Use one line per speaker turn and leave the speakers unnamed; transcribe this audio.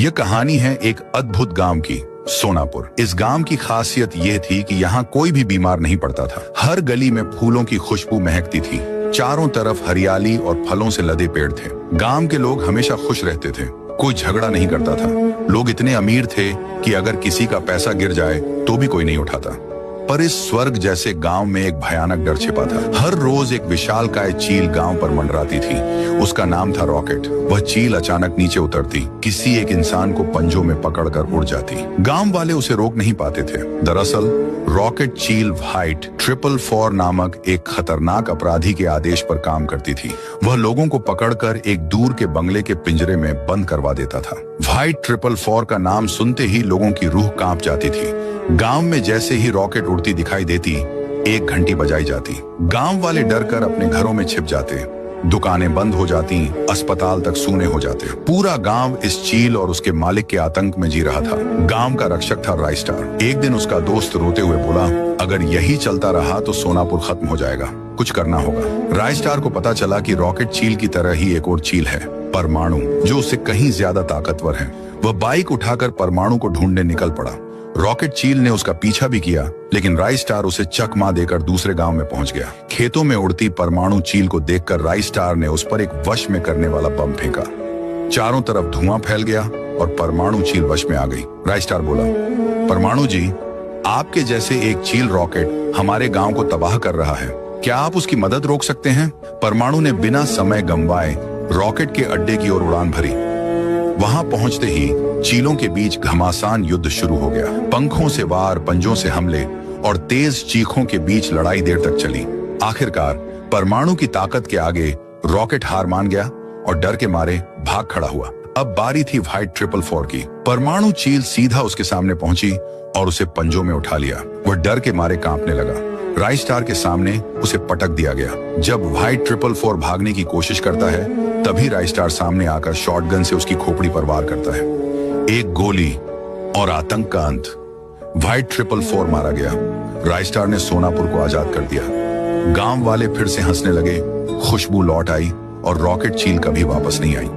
यह कहानी है एक अद्भुत गांव की, सोनापुर। इस गांव की खासियत यह थी कि यहाँ कोई भी बीमार नहीं पड़ता था। हर गली में फूलों की खुशबू महकती थी। चारों तरफ हरियाली और फलों से लदे पेड़ थे। गांव के लोग हमेशा खुश रहते थे। कोई झगड़ा नहीं करता था। लोग इतने अमीर थे कि अगर किसी का पैसा गिर जाए तो भी कोई नहीं उठाता। पर इस स्वर्ग जैसे गांव में एक भयानक डर छिपा था। हर रोज एक विशालकाय चील गांव पर मंडराती थी। उसका नाम था रॉकेट। वह चील अचानक नीचे उतरती, किसी एक इंसान को पंजों में पकड़कर उड़ जाती। गांव वाले उसे रोक नहीं पाते थे। दरअसल रॉकेट चील व्हाइट 444 नामक एक खतरनाक अपराधी के आदेश पर काम करती थी। वह लोगों को पकड़कर एक दूर के बंगले के पिंजरे में बंद करवा देता था। व्हाइट 444 का नाम सुनते ही लोगों की रूह कांप जाती थी। गांव में जैसे ही रॉकेट उड़ती दिखाई देती, एक घंटी बजाई जाती। गांव वाले डरकर अपने घरों में छिप जाते। दुकानें बंद हो जाती, अस्पताल तक सूने हो जाते। पूरा गांव इस चील और उसके मालिक के आतंक में जी रहा था। गांव का रक्षक था राइस्टार। एक दिन उसका दोस्त रोते हुए बोला, अगर यही चलता रहा तो सोनापुर खत्म हो जाएगा, कुछ करना होगा। राइस्टार को पता चला कि रॉकेट चील की तरह ही एक और चील है, परमाणु, जो उससे कहीं ज्यादा ताकतवर है। वह बाइक उठाकर परमाणु को ढूंढने निकल पड़ा। रॉकेट चील ने उसका पीछा भी किया, लेकिन राइस्टार उसे चकमा देकर दूसरे गांव में पहुंच गया। खेतों में उड़ती परमाणु चील को देखकर राइस्टार ने उस पर एक वश में करने वाला बम फेंका। चारों तरफ धुआं फैल गया और परमाणु चील वश में आ गई। राइस्टार बोला, परमाणु जी, आपके जैसे एक चील रॉकेट हमारे गांव को तबाह कर रहा है। क्या आप उसकी मदद रोक सकते हैं? परमाणु ने बिना समय गंवाए रॉकेट के अड्डे की ओर उड़ान भरी। वहां पहुंचते ही चीलों के बीच घमासान युद्ध शुरू हो गया। पंखों से वार, पंजों से हमले और तेज चीखों के बीच लड़ाई देर तक चली। आखिरकार परमाणु की ताकत के आगे रॉकेट हार मान गया और डर के मारे भाग खड़ा हुआ। अब बारी थी व्हाइट 444 की। परमाणु चील सीधा उसके सामने पहुंची और उसे पंजों में उठा लिया। वह डर के मारे कांपने लगा। राइस्टार के सामने उसे पटक दिया गया। जब व्हाइट 444 भागने की कोशिश करता है, तभी राइस्टार सामने आकर शॉटगन से उसकी खोपड़ी पर वार करता है। एक गोली और आतंक का अंत। व्हाइट 444 मारा गया। राइस्टार ने सोनापुर को आजाद कर दिया। गांव वाले फिर से हंसने लगे। खुशबू लौट आई और रॉकेट चील कभी वापस नहीं आई।